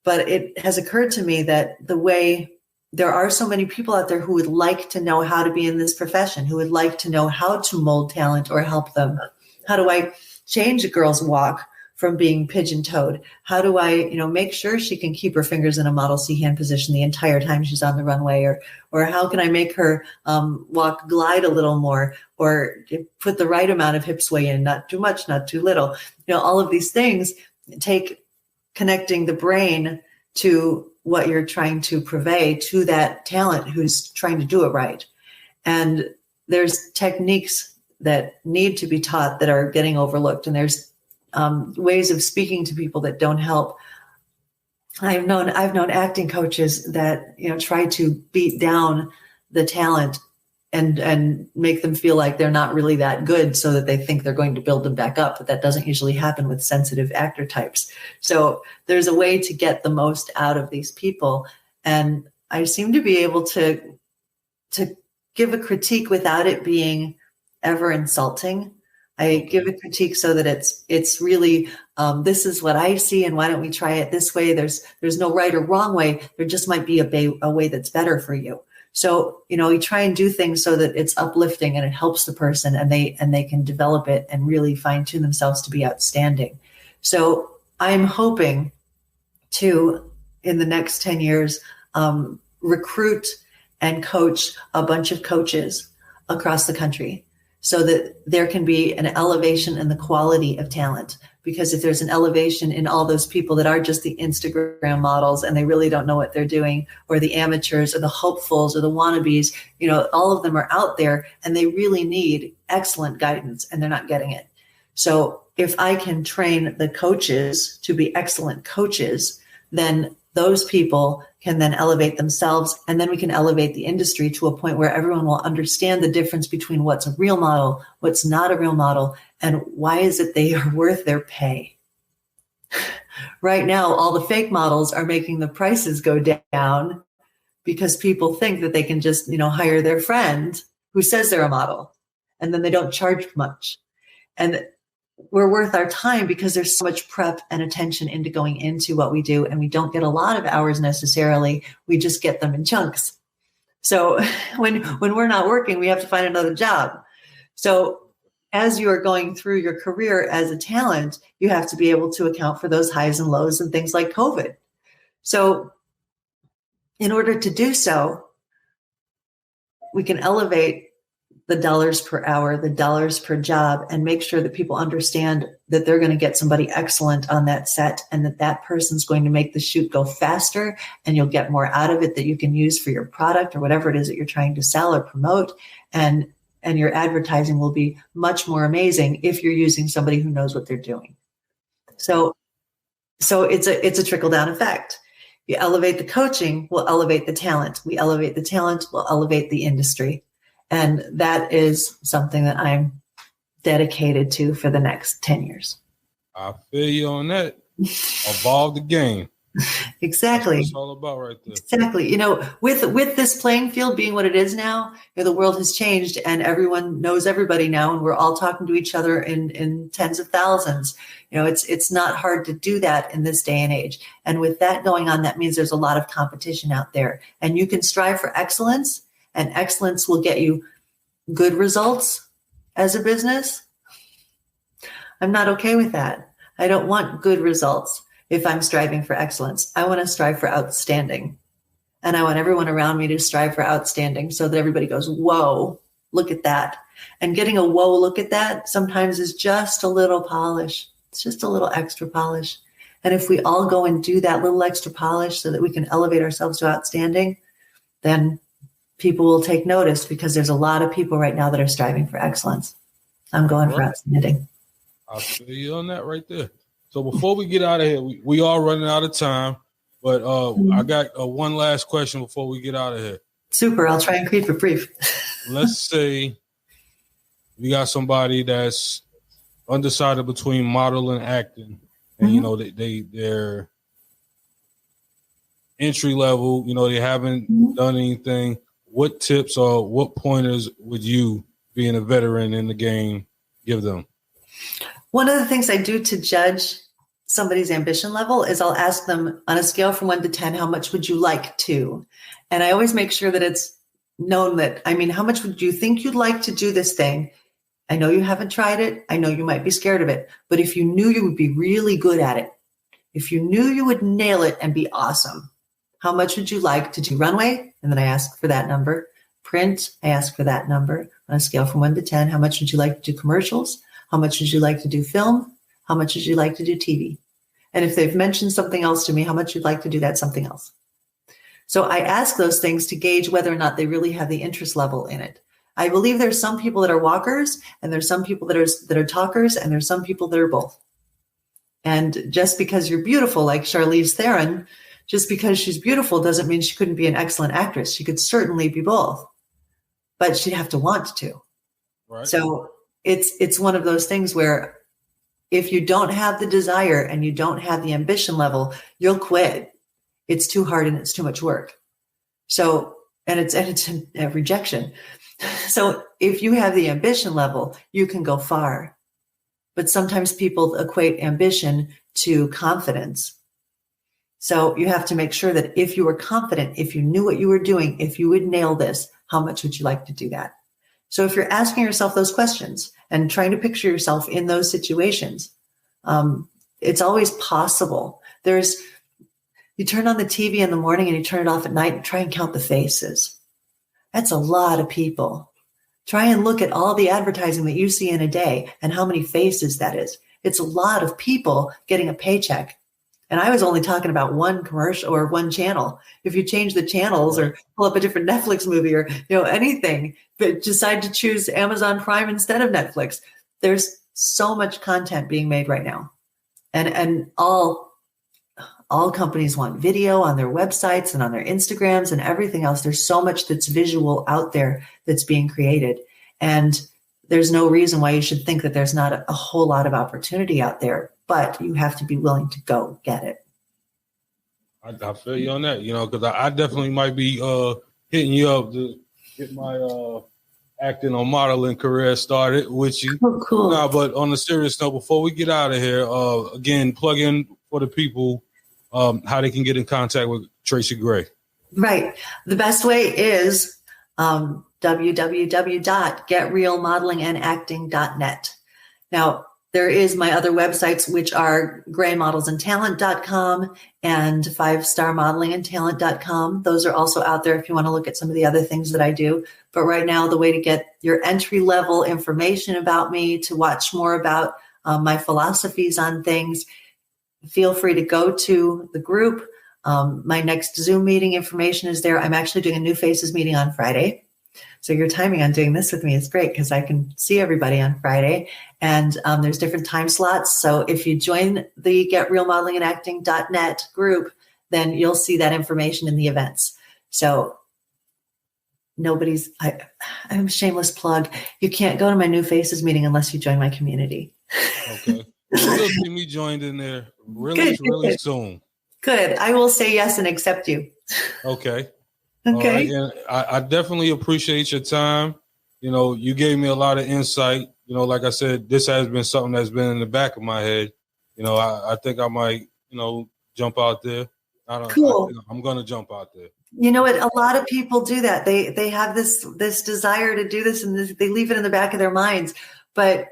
but it has occurred to me that the way there are so many people out there who would like to know how to be in this profession, who would like to know how to mold talent or help them. How do I change a girl's walk from being pigeon-toed? How do I, make sure she can keep her fingers in a model C-hand position the entire time she's on the runway? Or how can I make her glide a little more, or put the right amount of hip sway in, not too much, not too little? All of these things take connecting the brain to what you're trying to purvey to that talent who's trying to do it right. And there's techniques that need to be taught that are getting overlooked. And there's ways of speaking to people that don't help. I've known acting coaches that, try to beat down the talent and make them feel like they're not really that good so that they think they're going to build them back up. But that doesn't usually happen with sensitive actor types. So there's a way to get the most out of these people. And I seem to be able to give a critique without it being ever insulting. I give a critique so that it's really, this is what I see, and why don't we try it this way? There's no right or wrong way. There just might be a way that's better for you. So, we try and do things so that it's uplifting and it helps the person, and they can develop it and really fine tune themselves to be outstanding. So I'm hoping to, in the next 10 years, recruit and coach a bunch of coaches across the country so that there can be an elevation in the quality of talent. Because if there's an elevation in all those people that are just the Instagram models and they really don't know what they're doing, or the amateurs or the hopefuls or the wannabes, all of them are out there and they really need excellent guidance and they're not getting it. So if I can train the coaches to be excellent coaches, then those people can then elevate themselves, and then we can elevate the industry to a point where everyone will understand the difference between what's a real model, what's not a real model, and why is it they are worth their pay. Right now, all the fake models are making the prices go down because people think that they can just, hire their friend who says they're a model, and then they don't charge much. And we're worth our time because there's so much prep and attention into going into what we do. And we don't get a lot of hours necessarily. We just get them in chunks. So when we're not working, we have to find another job. So as you are going through your career as a talent, you have to be able to account for those highs and lows and things like COVID. So in order to do so, we can elevate the dollars per hour, the dollars per job, and make sure that people understand that they're going to get somebody excellent on that set, and that person's going to make the shoot go faster, and you'll get more out of it that you can use for your product or whatever it is that you're trying to sell or promote. And your advertising will be much more amazing if you're using somebody who knows what they're doing. So it's a trickle down effect. You elevate the coaching, we'll elevate the talent. We elevate the talent, we'll elevate the industry. And that is something that I'm dedicated to for the next 10 years. I feel you on that. Evolve the game. Exactly. That's what it's all about right there. Exactly. With this playing field being what it is now, the world has changed and everyone knows everybody now, and we're all talking to each other in tens of thousands. It's not hard to do that in this day and age. And with that going on, that means there's a lot of competition out there, and you can strive for excellence. And excellence will get you good results as a business. I'm not okay with that. I don't want good results if I'm striving for excellence. I want to strive for outstanding. And I want everyone around me to strive for outstanding so that everybody goes, whoa, look at that. And getting a whoa, look at that sometimes is just a little polish. It's just a little extra polish. And if we all go and do that little extra polish so that we can elevate ourselves to outstanding, then people will take notice, because there's a lot of people right now that are striving for excellence. I'm going for outstanding. I feel you on that right there. So before we get out of here, we are running out of time, but I got one last question before we get out of here. Super. I'll try and keep it brief. Let's say you got somebody that's undecided between model and acting, and they're entry level, they haven't done anything. What tips or what pointers would you, being a veteran in the game, give them? One of the things I do to judge somebody's ambition level is I'll ask them on a scale from 1 to 10, how much would you like to? And I always make sure that it's known that, how much would you think you'd like to do this thing? I know you haven't tried it. I know you might be scared of it. But if you knew you would be really good at it, if you knew you would nail it and be awesome, how much would you like to do runway? And then I ask for that number. Print, I ask for that number. On a scale from 1 to 10, how much would you like to do commercials? How much would you like to do film? How much would you like to do TV? And if they've mentioned something else to me, how much you'd like to do that something else? So I ask those things to gauge whether or not they really have the interest level in it. I believe there's some people that are walkers, and there's some people that are talkers, and there's some people that are both. And just because you're beautiful, like Charlize Theron, just because she's beautiful doesn't mean she couldn't be an excellent actress. She could certainly be both, but she'd have to want to. Right. So it's one of those things where if you don't have the desire and you don't have the ambition level, you'll quit. It's too hard and it's too much work. So, and it's a rejection. So if you have the ambition level, you can go far. but sometimes people equate ambition to confidence. So you have to make sure that if you were confident, if you knew what you were doing, if you would nail this, how much would you like to do that? So if you're asking yourself those questions and trying to picture yourself in those situations, it's always possible. You turn on the TV in the morning and you turn it off at night and try and count the faces. That's a lot of people. Try and look at all the advertising that you see in a day and how many faces that is. It's a lot of people getting a paycheck. And I was only talking about one commercial or one channel. If you change the channels or pull up a different Netflix movie or anything, but decide to choose Amazon Prime instead of Netflix, there's so much content being made right now. And all companies want video on their websites and on their Instagrams and everything else. There's so much that's visual out there that's being created. And there's no reason why you should think that there's not a whole lot of opportunity out there, but you have to be willing to go get it. I feel you on that, because I definitely might be hitting you up to get my acting or modeling career started with you. Oh, cool. Nah, but on a serious note, before we get out of here, again, plug in for the people how they can get in contact with Tracy Gray. Right. The best way is www.getrealmodelingandacting.net. Now, there is my other websites, which are graymodelsandtalent.com and 5starmodelingandtalent.com. Those are also out there if you want to look at some of the other things that I do. But right now, the way to get your entry-level information about me, to watch more about my philosophies on things, feel free to go to the group. My next Zoom meeting information is there. I'm actually doing a New Faces meeting on Friday. So your timing on doing this with me is great because I can see everybody on Friday. And there's different time slots. So if you join the getrealmodelingandacting.net group, then you'll see that information in the events. So I'm a shameless plug. You can't go to my New Faces meeting unless you join my community. Okay. You'll see me joined in there really soon. Good. I will say yes and accept you. Okay. Okay. All right. And I definitely appreciate your time. You gave me a lot of insight. Like I said, this has been something that's been in the back of my head. I think I might, jump out there. Cool. I'm going to jump out there. You know what? A lot of people do that. They have this desire to do this and they leave it in the back of their minds. But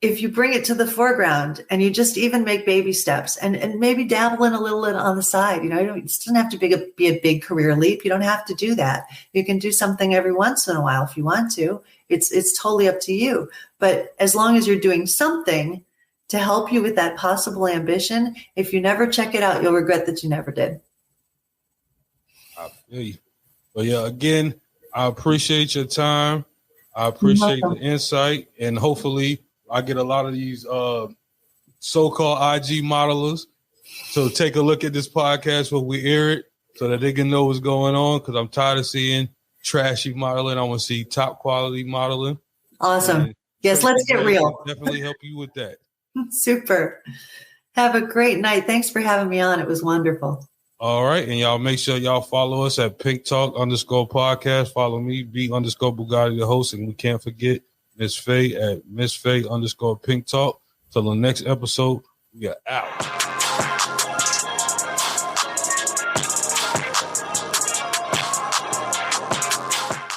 if you bring it to the foreground and you just even make baby steps and maybe dabble in a little on the side, it doesn't have to be a big career leap. You don't have to do that. You can do something every once in a while if you want to. It's totally up to you. But as long as you're doing something to help you with that possible ambition, if you never check it out, you'll regret that you never did. I feel you. But yeah, again, I appreciate your time. I appreciate the insight, and hopefully I get a lot of these so-called IG modelers to take a look at this podcast when we air it so that they can know what's going on, because I'm tired of seeing trashy modeling. I want to see top quality modeling. Awesome. And yes, let's get real. Definitely help you with that. Super. Have a great night. Thanks for having me on. It was wonderful. All right. And y'all make sure y'all follow us at pinktalk_podcast. Follow me, B_Bugatti, the host. And we can't forget Miss Faye at Miss Faye _Pink Talk. Till the next episode, we are out.